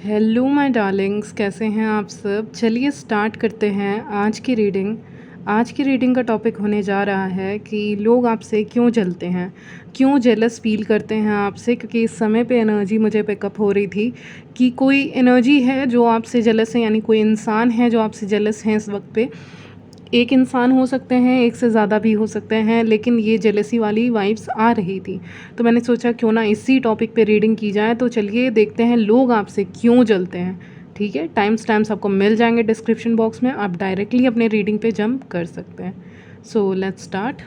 Hello my Darling's, कैसे हैं आप सब। चलिए स्टार्ट करते हैं आज की रीडिंग का टॉपिक होने जा रहा है कि लोग आपसे क्यों जलते हैं, क्यों जेलस फील करते हैं आपसे। क्योंकि इस समय पे एनर्जी मुझे पिकअप हो रही थी कि कोई एनर्जी है जो आपसे जेलस है, यानी कोई इंसान है जो आपसे जेलस है इस वक्त पे। एक इंसान हो सकते हैं, एक से ज़्यादा भी हो सकते हैं, लेकिन ये जेलसी वाली वाइब्स आ रही थी। तो मैंने सोचा क्यों ना इसी टॉपिक पे रीडिंग की जाए। तो चलिए देखते हैं लोग आपसे क्यों जलते हैं। ठीक है, टाइम्स आपको मिल जाएंगे डिस्क्रिप्शन बॉक्स में, आप डायरेक्टली अपने रीडिंग पे जंप कर सकते हैं। So let's start.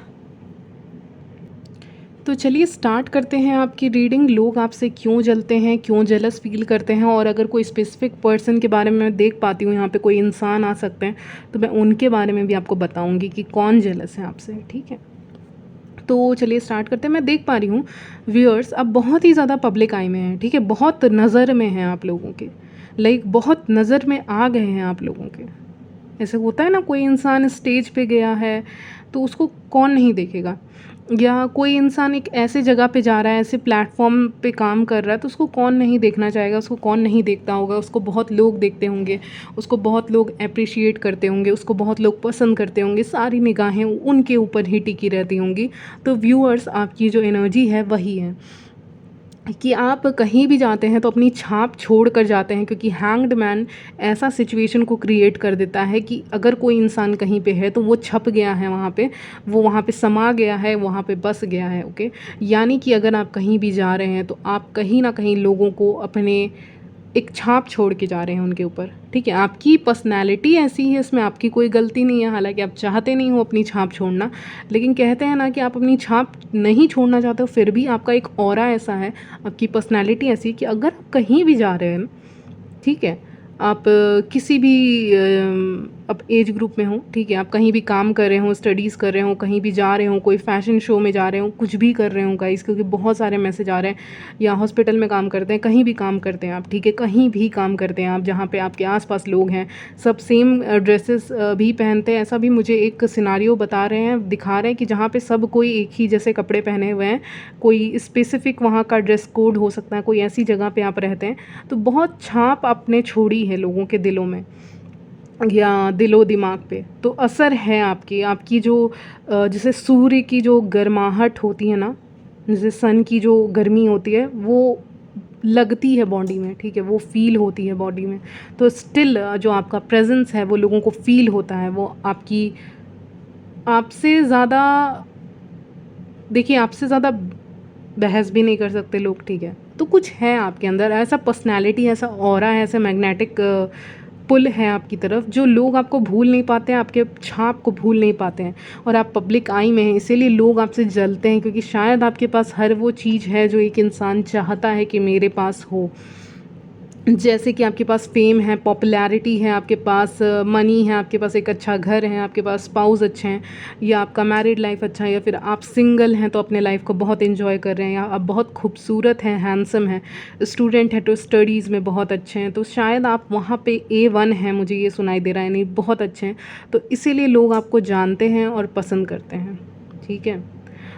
तो चलिए स्टार्ट करते हैं आपकी रीडिंग। लोग आपसे क्यों जलते हैं, क्यों जेलस फील करते हैं, और अगर कोई स्पेसिफिक पर्सन के बारे में मैं देख पाती हूँ, यहाँ पे कोई इंसान आ सकते हैं, तो मैं उनके बारे में भी आपको बताऊँगी कि कौन जेलस है आपसे। ठीक है, तो चलिए स्टार्ट करते हैं। मैं देख पा रही हूँ व्यूअर्स, अब बहुत ही ज़्यादा पब्लिक आई में हैं। ठीक है, बहुत नज़र में हैं आप लोगों के, लाइक बहुत नज़र में आ गए हैं आप लोगों के। ऐसे होता है ना, कोई इंसान स्टेज पे गया है तो उसको कौन नहीं देखेगा, या कोई इंसान एक ऐसे जगह पे जा रहा है, ऐसे प्लेटफॉर्म पे काम कर रहा है, तो उसको कौन नहीं देखना चाहेगा, उसको कौन नहीं देखता होगा। उसको बहुत लोग देखते होंगे, उसको बहुत लोग अप्रिशिएट करते होंगे, उसको बहुत लोग पसंद करते होंगे, सारी निगाहें उनके ऊपर ही टिकी रहती होंगी। तो व्यूअर्स, आपकी जो एनर्जी है वही है कि आप कहीं भी जाते हैं तो अपनी छाप छोड़ कर जाते हैं। क्योंकि हैंग्ड मैन ऐसा सिचुएशन को क्रिएट कर देता है कि अगर कोई इंसान कहीं पे है तो वो छप गया है वहाँ पे, वो वहाँ पे समा गया है, वहाँ पे बस गया है। ओके, यानी कि अगर आप कहीं भी जा रहे हैं तो आप कहीं ना कहीं लोगों को अपने एक छाप छोड़ के जा रहे हैं उनके ऊपर। ठीक है, आपकी पर्सनैलिटी ऐसी है, इसमें आपकी कोई गलती नहीं है। हालांकि आप चाहते नहीं हो अपनी छाप छोड़ना, लेकिन कहते हैं ना कि आप अपनी छाप नहीं छोड़ना चाहते हो, फिर भी आपका एक ऑरा ऐसा है, आपकी पर्सनैलिटी ऐसी है कि अगर आप कहीं भी जा रहे हैं, ठीक है, आप किसी भी आप एज ग्रुप में हो, ठीक है, आप कहीं भी काम कर रहे हो, स्टडीज़ कर रहे हो, कहीं भी जा रहे हो, कोई फ़ैशन शो में जा रहे हो, कुछ भी कर रहे हो गाइस, क्योंकि बहुत सारे मैसेज आ रहे हैं, या हॉस्पिटल में काम करते हैं, कहीं भी काम करते हैं आप, ठीक है, कहीं भी काम करते हैं आप जहाँ पे आपके आसपास लोग हैं, सब सेम ड्रेसेस भी पहनते हैं। ऐसा भी मुझे एक सिनारियो बता रहे हैं, दिखा रहे हैं कि जहाँ पे सब कोई एक ही जैसे कपड़े पहने हुए हैं, कोई स्पेसिफिक वहाँ का ड्रेस कोड हो सकता है, कोई ऐसी जगह पे आप रहते हैं। तो बहुत छाप आपने छोड़ी है लोगों के दिलों में, या दिलो दिमाग पे, तो असर है आपकी आपकी जो जैसे सूर्य की जो गर्माहट होती है ना, जैसे सन की जो गर्मी होती है, वो लगती है बॉडी में, ठीक है, वो फील होती है बॉडी में। तो स्टिल जो आपका प्रेजेंस है वो लोगों को फील होता है। वो आपकी आपसे ज़्यादा, देखिए, आपसे ज़्यादा बहस भी नहीं कर सकते लोग, ठीक है। तो कुछ है आपके अंदर ऐसा पर्सनैलिटी, ऐसा ऑरा है, ऐसा मैग्नेटिक पुल है आपकी तरफ, जो लोग आपको भूल नहीं पाते हैं, आपके छाप को भूल नहीं पाते हैं। और आप पब्लिक आई में हैं, इसीलिए लोग आपसे जलते हैं, क्योंकि शायद आपके पास हर वो चीज़ है जो एक इंसान चाहता है कि मेरे पास हो। जैसे कि आपके पास फेम है, पॉपुलैरिटी है, आपके पास मनी है, आपके पास एक अच्छा घर है, आपके पास स्पाउस अच्छे हैं, या आपका मैरिड लाइफ अच्छा है, या फिर आप सिंगल हैं तो अपने लाइफ को बहुत एंजॉय कर रहे हैं, या आप बहुत खूबसूरत हैं, हैंडसम हैं, स्टूडेंट हैं तो स्टडीज़ में बहुत अच्छे हैं, तो शायद आप वहाँ पे A1 हैं, मुझे ये सुनाई दे रहा है, नहीं बहुत अच्छे हैं। तो इसीलिए लोग आपको जानते हैं और पसंद करते हैं। ठीक है,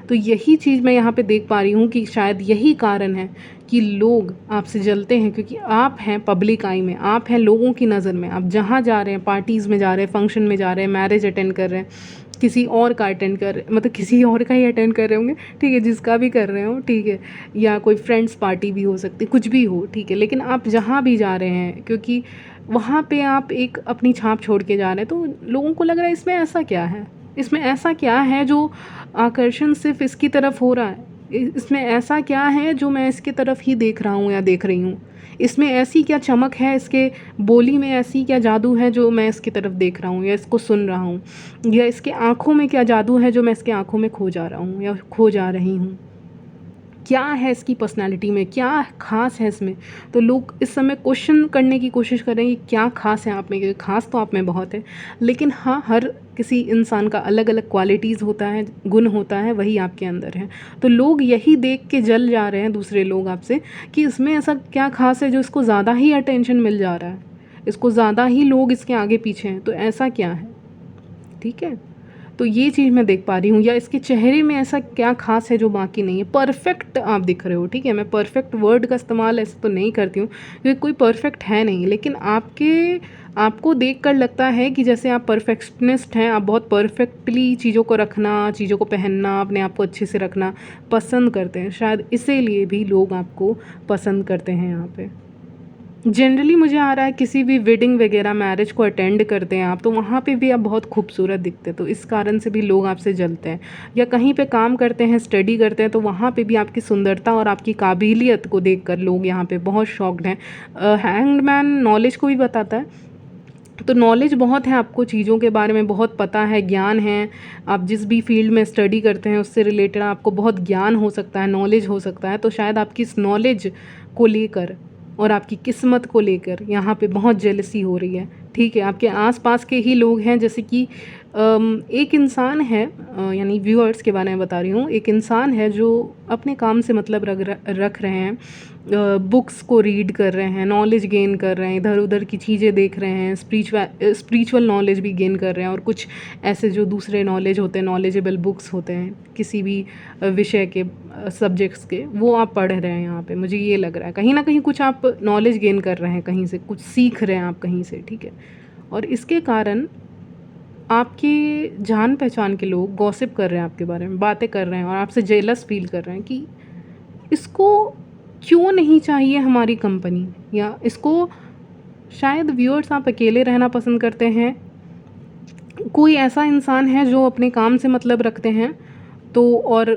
तो यही चीज़ मैं यहाँ पे देख पा रही हूँ कि शायद यही कारण है कि लोग आपसे जलते हैं, क्योंकि आप हैं पब्लिक आई में, आप हैं लोगों की नज़र में। आप जहाँ जा रहे हैं, पार्टीज़ में जा रहे हैं, फंक्शन में जा रहे हैं, मैरिज अटेंड कर रहे हैं, किसी और का अटेंड कर रहे, मतलब किसी और का ही अटेंड कर रहे होंगे, ठीक है, जिसका भी कर रहे हो, ठीक है, या कोई फ्रेंड्स पार्टी भी हो सकती, कुछ भी हो, ठीक है, लेकिन आप जहाँ भी जा रहे हैं, क्योंकि वहाँ पे आप एक अपनी छाप छोड़ के जा रहे हैं, तो लोगों को लग रहा है इसमें ऐसा क्या है, इसमें ऐसा क्या है जो आकर्षण सिर्फ इसकी तरफ हो रहा है, इसमें ऐसा क्या है जो मैं इसकी तरफ ही देख रहा हूँ या देख रही हूँ, इसमें ऐसी क्या चमक है, इसके बोली में ऐसी क्या जादू है जो मैं इसकी तरफ देख रहा हूँ या इसको सुन रहा हूँ, या इसके आँखों में क्या जादू है जो मैं इसके आँखों में खो जा रहा हूँ या खो जा रही हूँ। क्या है इसकी पर्सनालिटी में, क्या खास है इसमें। तो लोग इस समय क्वेश्चन करने की कोशिश कर रहे हैं कि क्या खास है आप में, क्योंकि खास तो आप में बहुत है, लेकिन हाँ, हर किसी इंसान का अलग अलग क्वालिटीज़ होता है, गुण होता है, वही आपके अंदर है। तो लोग यही देख के जल जा रहे हैं दूसरे लोग आपसे कि इसमें ऐसा क्या खास है जो इसको ज़्यादा ही अटेंशन मिल जा रहा है, इसको ज़्यादा ही लोग इसके आगे पीछे हैं, तो ऐसा क्या है। ठीक है, तो ये चीज़ मैं देख पा रही हूँ, या इसके चेहरे में ऐसा क्या ख़ास है जो बाकी नहीं है। परफेक्ट आप दिख रहे हो, ठीक है, मैं परफेक्ट वर्ड का इस्तेमाल ऐसे तो नहीं करती हूँ क्योंकि कोई परफेक्ट है नहीं, लेकिन आपको देखकर लगता है कि जैसे आप परफेक्शनिस्ट हैं, आप बहुत परफेक्टली चीज़ों को रखना, चीज़ों को पहनना, अपने आप को अच्छे से रखना पसंद करते हैं। शायद इसीलिए भी लोग आपको पसंद करते हैं यहाँ पे। जनरली मुझे आ रहा है किसी भी वेडिंग वगैरह, मैरिज को अटेंड करते हैं आप, तो वहाँ पे भी आप बहुत खूबसूरत दिखते हैं, तो इस कारण से भी लोग आपसे जलते हैं। या कहीं पे काम करते हैं, स्टडी करते हैं, तो वहाँ पे भी आपकी सुंदरता और आपकी काबिलियत को देखकर लोग यहाँ पे बहुत शॉक्ड हैं। हैंग्ड मैन नॉलेज को भी बताता है, तो नॉलेज बहुत है, आपको चीज़ों के बारे में बहुत पता है, ज्ञान है। आप जिस भी फील्ड में स्टडी करते हैं उससे रिलेटेड आपको बहुत ज्ञान हो सकता है, नॉलेज हो सकता है, तो शायद आपकी इस नॉलेज को लेकर और आपकी किस्मत को लेकर यहाँ पे बहुत जेलसी हो रही है, ठीक है। आपके आसपास के ही लोग हैं, जैसे कि एक इंसान है, यानी व्यूअर्स के बारे में बता रही हूँ, एक इंसान है जो अपने काम से मतलब रख रहे हैं, बुक्स को रीड कर रहे हैं, नॉलेज गेन कर रहे हैं, इधर उधर की चीज़ें देख रहे हैं, स्पिरिचुअल नॉलेज भी गेन कर रहे हैं, और कुछ ऐसे जो दूसरे नॉलेज होते हैं, नॉलेजेबल बुक्स होते हैं किसी भी विषय के, सब्जेक्ट्स के, वो आप पढ़ रहे हैं यहाँ पे। मुझे ये लग रहा है कहीं ना कहीं कुछ आप नॉलेज गेन कर रहे हैं, कहीं से कुछ सीख रहे हैं आप कहीं से, ठीक है। और इसके कारण आपके जान पहचान के लोग गॉसिप कर रहे हैं, आपके बारे में बातें कर रहे हैं, और आपसे जेलस फील कर रहे हैं कि इसको क्यों नहीं चाहिए हमारी कंपनी, या इसको, शायद व्यूअर्स आप अकेले रहना पसंद करते हैं, कोई ऐसा इंसान है जो अपने काम से मतलब रखते हैं, तो और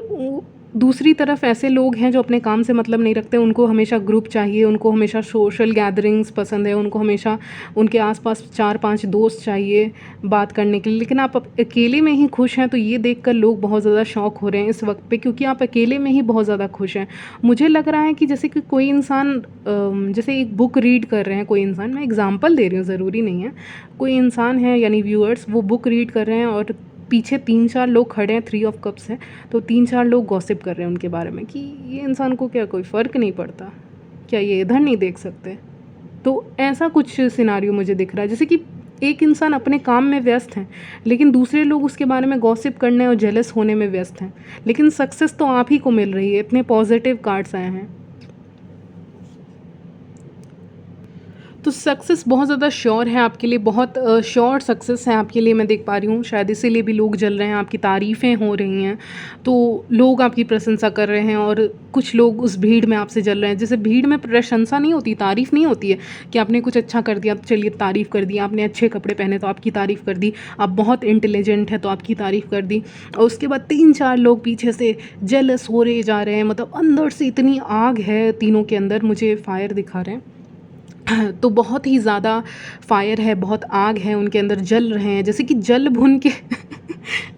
दूसरी तरफ ऐसे लोग हैं जो अपने काम से मतलब नहीं रखते, उनको हमेशा ग्रुप चाहिए, उनको हमेशा सोशल गैदरिंग्स पसंद है, उनको हमेशा उनके आसपास 4-5 दोस्त चाहिए बात करने के लिए, लेकिन आप अकेले में ही खुश हैं। तो ये देखकर लोग बहुत ज़्यादा शॉक हो रहे हैं इस वक्त पे, क्योंकि आप अकेले में ही बहुत ज़्यादा खुश हैं। मुझे लग रहा है कि जैसे कि कोई इंसान, जैसे एक बुक रीड कर रहे हैं कोई इंसान, मैं एग्जांपल दे रही हूँ, ज़रूरी नहीं है, कोई इंसान है यानी व्यूअर्स, वो बुक रीड कर रहे हैं और पीछे 3-4 लोग खड़े हैं, 3 ऑफ कप्स हैं, तो 3-4 लोग गॉसिप कर रहे हैं उनके बारे में कि ये इंसान को क्या कोई फ़र्क नहीं पड़ता, क्या ये इधर नहीं देख सकते। तो ऐसा कुछ सिनारियो मुझे दिख रहा है, जैसे कि एक इंसान अपने काम में व्यस्त है, लेकिन दूसरे लोग उसके बारे में गॉसिप करने और जेलस होने में व्यस्त हैं, लेकिन सक्सेस तो आप ही को मिल रही है। इतने पॉजिटिव कार्ड्स आए हैं, तो सक्सेस बहुत ज़्यादा श्योर है आपके लिए, बहुत श्योर सक्सेस है आपके लिए, मैं देख पा रही हूँ। शायद इसीलिए भी लोग जल रहे हैं, आपकी तारीफ़ें हो रही हैं, तो लोग आपकी प्रशंसा कर रहे हैं, और कुछ लोग उस भीड़ में आपसे जल रहे हैं। जैसे भीड़ में प्रशंसा नहीं होती, तारीफ़ नहीं होती है कि आपने कुछ अच्छा कर दिया तो चलिए तारीफ़ कर दी, आपने अच्छे कपड़े पहने तो आपकी तारीफ़ कर दी, आप बहुत इंटेलिजेंट है तो आपकी तारीफ़ कर दी, और उसके बाद 3-4 लोग पीछे से जेलस हो रहे जा रहे हैं, मतलब अंदर से इतनी आग है तीनों के अंदर, मुझे फायर दिखा रहे हैं, तो बहुत ही ज़्यादा फायर है, बहुत आग है उनके अंदर, जल रहे हैं जैसे कि जल भुन के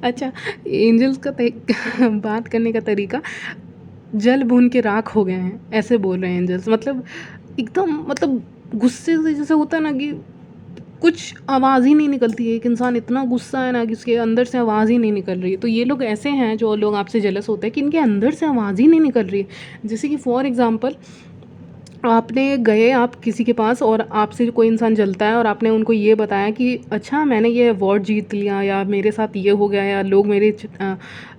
अच्छा, एंजल्स का बात करने का तरीका, जल भुन के राख हो गए हैं, ऐसे बोल रहे हैं एंजल्स। मतलब एकदम, मतलब गुस्से से, जैसे होता है ना कि कुछ आवाज़ ही नहीं निकलती है, एक इंसान इतना गुस्सा है ना कि उसके अंदर से आवाज़ ही नहीं निकल रही है। तो ये लोग ऐसे हैं जो लोग आपसे जेलस होते हैं कि इनके अंदर से आवाज़ ही नहीं निकल रही है। जैसे कि फॉर एग्ज़ाम्पल, आप किसी के पास और आपसे कोई इंसान जलता है, और आपने उनको ये बताया कि अच्छा मैंने ये अवार्ड जीत लिया, या मेरे साथ ये हो गया, या लोग मेरे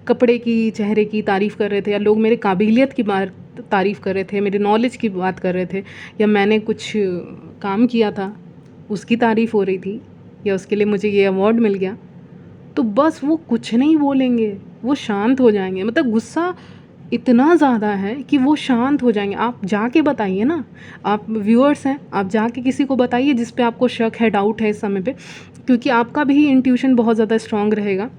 कपड़े की, चेहरे की तारीफ़ कर रहे थे, या लोग मेरे काबिलियत की बात तारीफ़ कर रहे थे, मेरे नॉलेज की बात कर रहे थे, या मैंने कुछ काम किया था उसकी तारीफ़ हो रही थी, या उसके लिए मुझे ये अवार्ड मिल गया, तो बस वो कुछ नहीं बोलेंगे, वो शांत हो जाएंगे। मतलब गुस्सा इतना ज़्यादा है कि वो शांत हो जाएंगे। आप जाके बताइए ना, आप व्यूअर्स हैं, आप जाके किसी को बताइए जिस पे आपको शक है, डाउट है इस समय पे, क्योंकि आपका भी इंट्यूशन बहुत ज़्यादा स्ट्रांग रहेगा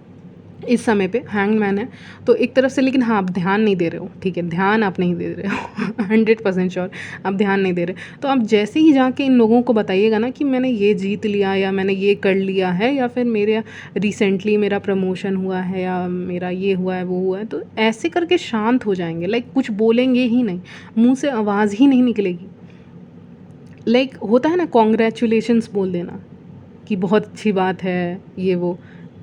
इस समय पे। हैंगमैन है तो एक तरफ से, लेकिन हाँ आप ध्यान नहीं दे रहे हो, ठीक है, ध्यान आप नहीं दे रहे हो 100% श्योर आप ध्यान नहीं दे रहे। तो आप जैसे ही जाके इन लोगों को बताइएगा ना कि मैंने ये जीत लिया, या मैंने ये कर लिया है, या फिर मेरे रिसेंटली मेरा प्रमोशन हुआ है, या मेरा ये हुआ है वो हुआ है, तो ऐसे करके शांत हो जाएंगे। लाइक कुछ बोलेंगे ही नहीं, मुँह से आवाज़ ही नहीं निकलेगी। लाइक होता है ना, कॉन्ग्रेचुलेशंस बोल देना कि बहुत अच्छी बात है, ये वो,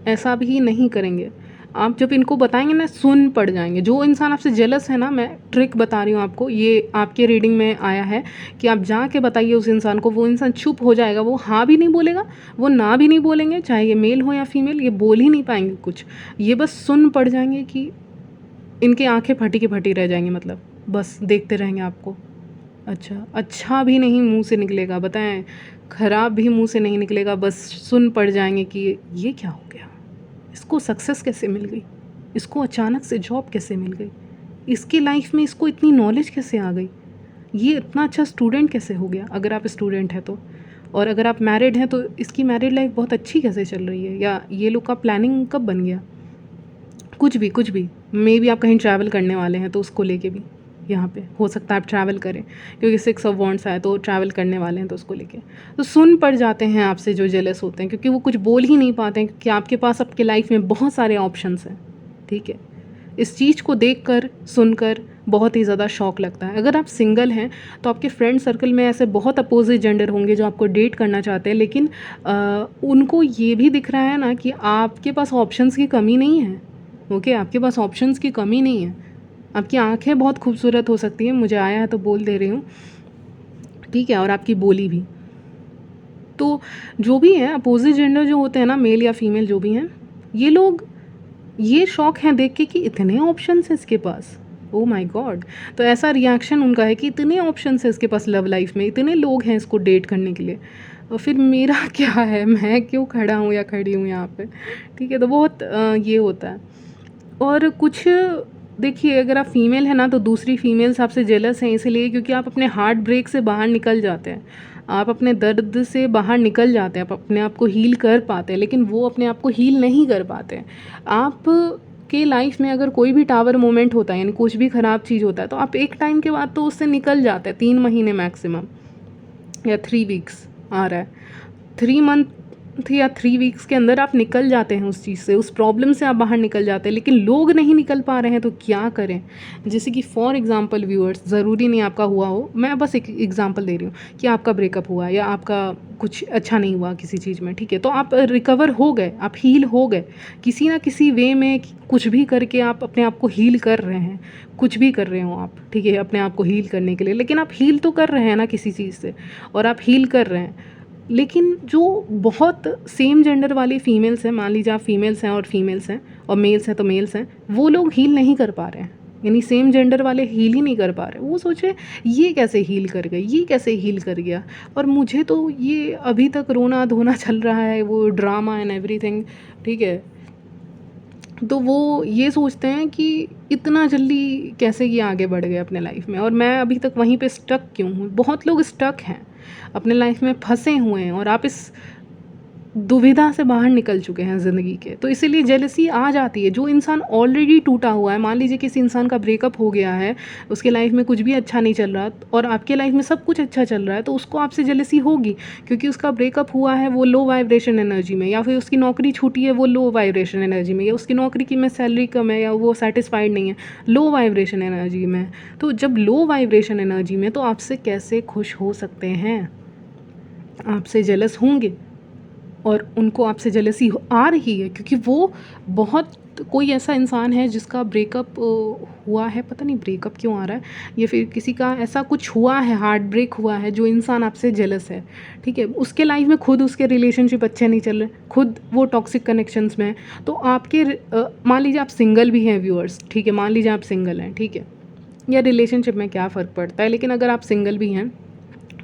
ऐसा भी नहीं करेंगे। आप जब इनको बताएंगे ना सुन पड़ जाएंगे। जो इंसान आपसे जेलस है ना, मैं ट्रिक बता रही हूँ आपको, ये आपके रीडिंग में आया है कि आप जाके बताइए उस इंसान को, वो इंसान चुप हो जाएगा, वो हाँ भी नहीं बोलेगा, वो ना भी नहीं बोलेंगे, चाहे ये मेल हो या फीमेल, ये बोल ही नहीं पाएंगे कुछ, ये बस सुन पड़ जाएंगे कि इनकी आंखें फटी की फटी रह जाएंगी, मतलब बस देखते रहेंगे आपको। अच्छा अच्छा भी नहीं मुंह से निकलेगा, बताएं, खराब भी मुंह से नहीं निकलेगा, बस सुन पड़ जाएंगे कि ये क्या हो गया, इसको सक्सेस कैसे मिल गई, इसको अचानक से जॉब कैसे मिल गई, इसकी लाइफ में इसको इतनी नॉलेज कैसे आ गई, ये इतना अच्छा स्टूडेंट कैसे हो गया, अगर आप स्टूडेंट हैं तो। और अगर आप मैरिड हैं तो इसकी मैरिड लाइफ बहुत अच्छी कैसे चल रही है, या ये लोग का प्लानिंग कब बन गया, कुछ भी मे भी आप कहीं ट्रैवल करने वाले हैं तो उसको लेके भी यहाँ पे हो सकता है आप ट्रैवल करें, क्योंकि 6 ऑफ वॉन्ड्स आए तो ट्रैवल करने वाले हैं तो उसको लेके तो सुन पड़ जाते हैं आपसे जो जेलस होते हैं, क्योंकि वो कुछ बोल ही नहीं पाते हैं, क्योंकि आपके पास आपके लाइफ में बहुत सारे ऑप्शंस हैं। ठीक है, इस चीज़ को देख कर सुनकर बहुत ही ज़्यादा शौक लगता है। अगर आप सिंगल हैं तो आपके फ्रेंड सर्कल में ऐसे बहुत अपोजिट जेंडर होंगे जो आपको डेट करना चाहते हैं, लेकिन उनको ये भी दिख रहा है ना कि आपके पास ऑप्शंस की कमी नहीं है। ओके, आपके पास ऑप्शंस की कमी नहीं है, आपकी आंखें बहुत खूबसूरत हो सकती हैं, मुझे आया है तो बोल दे रही हूँ, ठीक है, और आपकी बोली भी। तो जो भी है अपोजिट जेंडर जो होते हैं ना, मेल या फीमेल जो भी हैं, ये लोग ये शौक हैं देख के कि इतने ऑप्शंस हैं इसके पास, ओ माय गॉड। तो ऐसा रिएक्शन उनका है कि इतने ऑप्शंस हैं इसके पास लव लाइफ में, इतने लोग हैं इसको डेट करने के लिए, और फिर मेरा क्या है, मैं क्यों खड़ा हूँ या खड़ी हूँ यहाँ पे। ठीक है, तो बहुत ये होता है। और कुछ देखिए, अगर आप फीमेल हैं ना तो दूसरी फीमेल्स आपसे जेलस हैं इसलिए क्योंकि आप अपने हार्ट ब्रेक से बाहर निकल जाते हैं, आप अपने दर्द से बाहर निकल जाते हैं, आप अपने आप को हील कर पाते हैं, लेकिन वो अपने आप को हील नहीं कर पाते हैं। आप के लाइफ में अगर कोई भी टावर मोमेंट होता है, यानी कुछ भी ख़राब चीज़ होता है, तो आप एक टाइम के बाद तो उससे निकल जाते हैं, 3 महीने मैक्सिमम, या 3 वीक्स आ रहा है, 3 मंथ या 3 वीक्स के अंदर आप निकल जाते हैं उस चीज़ से, उस प्रॉब्लम से आप बाहर निकल जाते हैं। लेकिन लोग नहीं निकल पा रहे हैं तो क्या करें। जैसे कि फॉर एग्जांपल व्यूअर्स, ज़रूरी नहीं आपका हुआ हो, मैं बस एक एग्जांपल दे रही हूँ कि आपका ब्रेकअप हुआ या आपका कुछ अच्छा नहीं हुआ किसी चीज़ में, ठीक है, तो आप रिकवर हो गए, आप हील हो गए किसी ना किसी वे में, कुछ भी करके आप अपने आप को हील कर रहे हैं, कुछ भी कर रहे हो आप, ठीक है, अपने आप को हील करने के लिए, लेकिन आप हील तो कर रहे हैं ना किसी चीज़ से, और आप हील कर रहे हैं। लेकिन जो बहुत सेम जेंडर वाली फीमेल्स हैं, मान लीजिए आप फीमेल्स हैं और फीमेल्स हैं, और मेल्स हैं तो मेल्स हैं, वो लोग हील नहीं कर पा रहे हैं, यानी सेम जेंडर वाले हील ही नहीं कर पा रहे। वो सोचे ये कैसे हील कर गए, ये कैसे हील कर गया, और मुझे तो ये अभी तक रोना धोना चल रहा है, वो ड्रामा एंड एवरीथिंग, ठीक है। तो वो ये सोचते हैं कि इतना जल्दी कैसे ये आगे बढ़ गए अपने लाइफ में, और मैं अभी तक वहीं पे स्टक क्यों हूँ। बहुत लोग स्टक हैं अपने लाइफ में, फंसे हुए हैं, और आप इस दुविधा से बाहर निकल चुके हैं ज़िंदगी के, तो इसीलिए जेलसी आ जाती है। जो इंसान ऑलरेडी टूटा हुआ है, मान लीजिए किसी इंसान का ब्रेकअप हो गया है, उसके लाइफ में कुछ भी अच्छा नहीं चल रहा, और आपके लाइफ में सब कुछ अच्छा चल रहा है, तो उसको आपसे जेलसी होगी, क्योंकि उसका ब्रेकअप हुआ है वो लो वाइब्रेशन एनर्जी में, या फिर उसकी नौकरी छूटी है वो लो वाइब्रेशन एनर्जी में, या उसकी नौकरी की में सैलरी कम है, या वो सेटिस्फाइड नहीं है, लो वाइब्रेशन एनर्जी में। तो जब लो वाइब्रेशन एनर्जी में, तो आपसे कैसे खुश हो सकते हैं, आपसे जेलस होंगे, और उनको आपसे जेलसी आ रही है, क्योंकि वो बहुत, कोई ऐसा इंसान है जिसका ब्रेकअप हुआ है, पता नहीं ब्रेकअप क्यों आ रहा है, या फिर किसी का ऐसा कुछ हुआ है, हार्ट ब्रेक हुआ है, जो इंसान आपसे जेलस है, ठीक है, उसके लाइफ में खुद उसके रिलेशनशिप अच्छे नहीं चल रहे, खुद वो टॉक्सिक कनेक्शंस में है। तो आपके मान लीजिए आप सिंगल भी हैं व्यूअर्स, ठीक है, मान लीजिए आप सिंगल हैं, ठीक है, या रिलेशनशिप में क्या फ़र्क पड़ता है, लेकिन अगर आप सिंगल भी हैं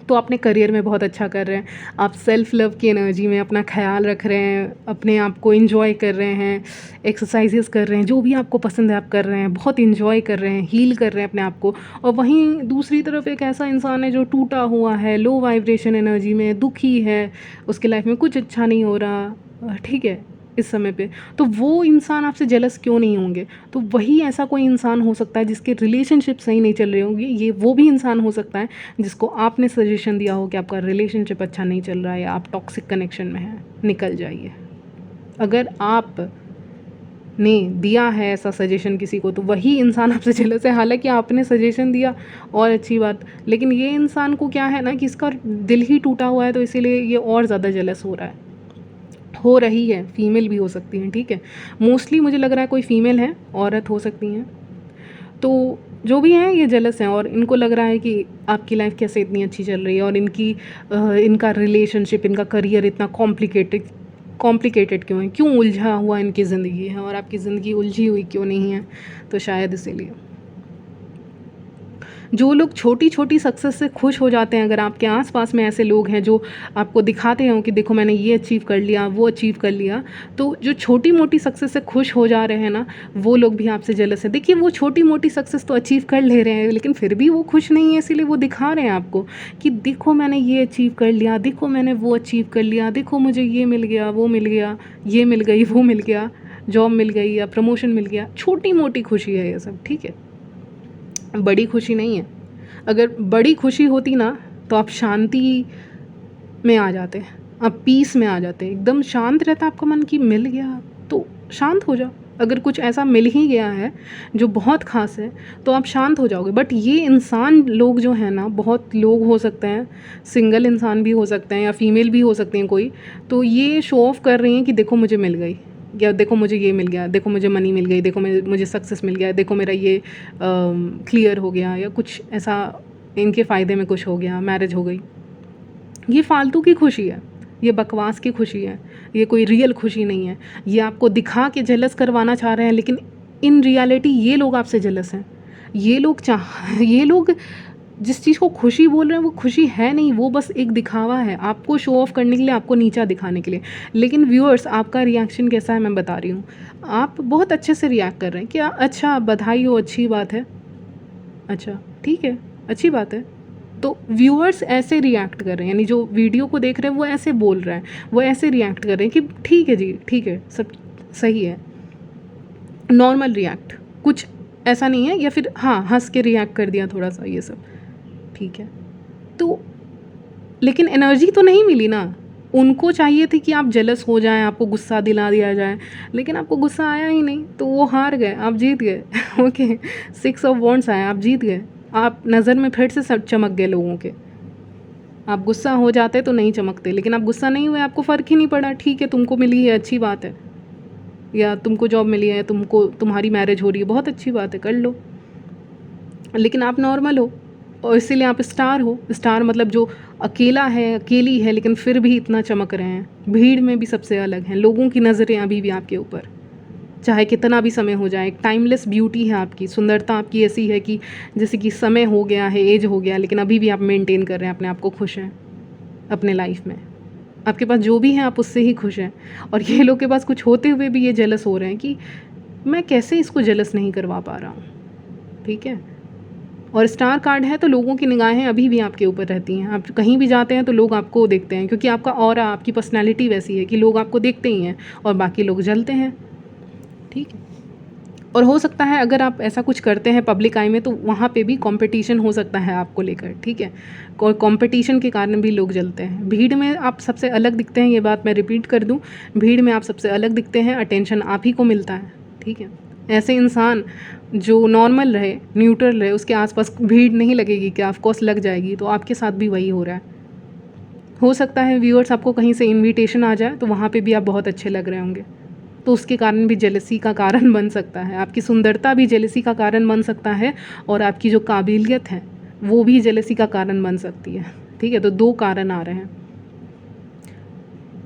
तो अपने करियर में बहुत अच्छा कर रहे हैं, आप सेल्फ़ लव की एनर्जी में अपना ख्याल रख रहे हैं, अपने आप को एंजॉय कर रहे हैं, एक्सरसाइजेस कर रहे हैं, जो भी आपको पसंद है आप कर रहे हैं, बहुत एंजॉय कर रहे हैं, हील कर रहे हैं अपने आप को। और वहीं दूसरी तरफ एक ऐसा इंसान है जो टूटा हुआ है, लो वाइब्रेशन एनर्जी में, दुखी है, उसके लाइफ में कुछ अच्छा नहीं हो रहा, ठीक है, इस समय पे। तो वो इंसान आपसे जेलस क्यों नहीं होंगे। तो वही ऐसा कोई इंसान हो सकता है जिसके रिलेशनशिप सही नहीं चल रहे होंगे, ये वो भी इंसान हो सकता है जिसको आपने सजेशन दिया हो कि आपका रिलेशनशिप अच्छा नहीं चल रहा है, या आप टॉक्सिक कनेक्शन में हैं, निकल जाइए। अगर आप ने दिया है ऐसा सजेशन किसी को, तो वही इंसान आपसे जेलस है। हालांकि आपने सजेशन दिया, और अच्छी बात, लेकिन ये इंसान को क्या है ना कि इसका दिल ही टूटा हुआ है, तो इसीलिए ये और ज़्यादा जेलस हो रहा है। हो रही है, फीमेल भी हो सकती हैं, ठीक है। मोस्टली मुझे लग रहा है कोई फीमेल है, औरत हो सकती हैं। तो जो भी हैं ये जेलस हैं और इनको लग रहा है कि आपकी लाइफ कैसे इतनी अच्छी चल रही है और इनका रिलेशनशिप, इनका करियर इतना कॉम्प्लिकेटेड क्यों है, क्यों उलझा हुआ इनकी ज़िंदगी है और आपकी ज़िंदगी उलझी हुई क्यों नहीं है। तो शायद इसीलिए जो लोग छोटी छोटी सक्सेस से खुश हो जाते हैं, अगर आपके आसपास में ऐसे लोग हैं जो आपको दिखाते हैं कि देखो मैंने ये अचीव कर लिया, वो अचीव कर लिया, तो जो छोटी मोटी सक्सेस से खुश हो जा रहे हैं ना, वो लोग भी आपसे जेलस है। देखिए वो छोटी मोटी सक्सेस तो अचीव कर ले रहे हैं, लेकिन फिर भी वो खुश नहीं है, इसीलिए वो दिखा रहे हैं आपको कि देखो मैंने ये अचीव कर लिया, देखो मैंने वो अचीव कर लिया, देखो मुझे ये मिल गया, वो मिल गया, ये मिल गई, वो मिल गया, जॉब मिल गई या प्रमोशन मिल गया। छोटी मोटी खुशी है ये सब, ठीक है, बड़ी खुशी नहीं है। अगर बड़ी खुशी होती ना तो आप शांति में आ जाते, आप पीस में आ जाते, एकदम शांत रहता आपका मन कि मिल गया तो शांत हो जाओ। अगर कुछ ऐसा मिल ही गया है जो बहुत ख़ास है तो आप शांत हो जाओगे। बट ये इंसान लोग जो हैं ना, बहुत लोग हो सकते हैं, सिंगल इंसान भी हो सकते हैं या फीमेल भी हो सकती हैं कोई, तो ये शो ऑफ़ कर रही हैं कि देखो मुझे मिल गई, या देखो मुझे ये मिल गया, देखो मुझे मनी मिल गई, देखो मुझे सक्सेस मिल गया, देखो मेरा ये क्लियर हो गया, या कुछ ऐसा इनके फ़ायदे में कुछ हो गया, मैरिज हो गई। ये फालतू की खुशी है, ये बकवास की खुशी है, ये कोई रियल खुशी नहीं है। ये आपको दिखा के जेलस करवाना चाह रहे हैं, लेकिन इन रियलिटी ये लोग आपसे जेलस हैं। ये लोग जिस चीज़ को खुशी बोल रहे हैं वो खुशी है नहीं, वो बस एक दिखावा है, आपको शो ऑफ करने के लिए, आपको नीचा दिखाने के लिए। लेकिन व्यूअर्स, आपका रिएक्शन कैसा है मैं बता रही हूँ। आप बहुत अच्छे से रिएक्ट कर रहे हैं, क्या अच्छा बधाई हो, अच्छी बात है, अच्छा ठीक है, अच्छी बात है। तो व्यूअर्स ऐसे रिएक्ट कर रहे हैं, यानी जो वीडियो को देख रहे हैं वो ऐसे बोल रहे हैं, वो ऐसे रिएक्ट कर रहे हैं कि ठीक है जी, ठीक है, सब सही है, नॉर्मल रिएक्ट, कुछ ऐसा नहीं है। या फिर हाँ, हंस के रिएक्ट कर दिया थोड़ा सा, ये सब ठीक है। तो लेकिन एनर्जी तो नहीं मिली ना। उनको चाहिए थी कि आप जेलस हो जाएं, आपको गुस्सा दिला दिया जाए, लेकिन आपको गुस्सा आया ही नहीं, तो वो हार गए, आप जीत गए। ओके, 6 ऑफ वॉन्ड्स आए, आप जीत गए, आप नज़र में फिर से सब चमक गए लोगों के। आप गुस्सा हो जाते तो नहीं चमकते, लेकिन आप गुस्सा नहीं हुए, आपको फ़र्क ही नहीं पड़ा, ठीक है तुमको मिली है, अच्छी बात है, या तुमको जॉब मिली है, तुम्हारी मैरिज हो रही है, बहुत अच्छी बात है, कर लो। लेकिन आप नॉर्मल हो और इसीलिए आप स्टार हो। स्टार मतलब जो अकेला है, अकेली है, लेकिन फिर भी इतना चमक रहे हैं, भीड़ में भी सबसे अलग हैं, लोगों की नज़रें अभी भी आपके ऊपर, चाहे कितना भी समय हो जाए। एक टाइमलेस ब्यूटी है आपकी, सुंदरता आपकी ऐसी है कि जैसे कि समय हो गया है, एज हो गया, लेकिन अभी भी आप मेंटेन कर रहे हैं अपने आप को, खुश हैं अपने लाइफ में। आपके पास जो भी है आप उससे ही खुश हैं। और ये लोग के पास कुछ होते हुए भी ये जेलस हो रहे हैं कि मैं कैसे इसको जेलस नहीं करवा पा रहा हूँ, ठीक है। और स्टार कार्ड है तो लोगों की निगाहें अभी भी आपके ऊपर रहती हैं, आप कहीं भी जाते हैं तो लोग आपको देखते हैं, क्योंकि आपका ऑरा, आपकी पर्सनैलिटी वैसी है कि लोग आपको देखते ही हैं और बाकी लोग जलते हैं, ठीक है। और हो सकता है अगर आप ऐसा कुछ करते हैं पब्लिक आई में तो वहाँ पे भी कंपटीशन हो सकता है आपको लेकर, ठीक है। और कंपटीशन के कारण भी लोग जलते हैं। भीड़ में आप सबसे अलग दिखते हैं, ये बात मैं रिपीट कर दूँ, भीड़ में आप सबसे अलग दिखते हैं, अटेंशन आप ही को मिलता है, ठीक है। ऐसे इंसान जो नॉर्मल रहे, न्यूट्रल रहे, उसके आसपास भीड़ नहीं लगेगी, क्या ऑफकोर्स लग जाएगी। तो आपके साथ भी वही हो रहा है। हो सकता है व्यूअर्स आपको कहीं से इनविटेशन आ जाए तो वहाँ पे भी आप बहुत अच्छे लग रहे होंगे, तो उसके कारण भी जेलसी का कारण बन सकता है। आपकी सुंदरता भी जेलसी का कारण बन सकता है और आपकी जो काबिलियत है वो भी जेलसी का कारण बन सकती है, ठीक है। तो 2 कारण आ रहे हैं।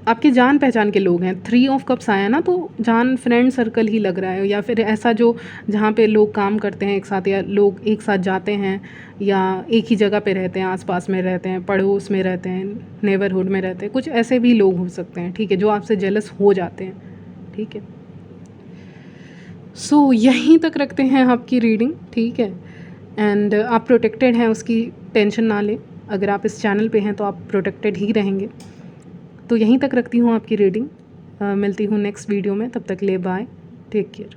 आपके जान पहचान के लोग हैं, 3 ऑफ कप्स आया ना, तो जान फ्रेंड सर्कल ही लग रहा है, या फिर ऐसा जो जहाँ पे लोग काम करते हैं एक साथ, या लोग एक साथ जाते हैं, या एक ही जगह पे रहते हैं, आसपास में रहते हैं, पड़ोस में रहते हैं, नेबरहुड में रहते हैं, कुछ ऐसे भी लोग हो सकते हैं, ठीक है, जो आपसे जेलस हो जाते हैं, ठीक है। सो यहीं तक रखते हैं आपकी रीडिंग, ठीक है। एंड आप प्रोटेक्टेड हैं, उसकी टेंशन ना लें। अगर आप इस चैनल पे हैं तो आप प्रोटेक्टेड ही रहेंगे। तो यहीं तक रखती हूँ आपकी रीडिंग। मिलती हूँ नेक्स्ट वीडियो में, तब तक ले बाय, टेक केयर।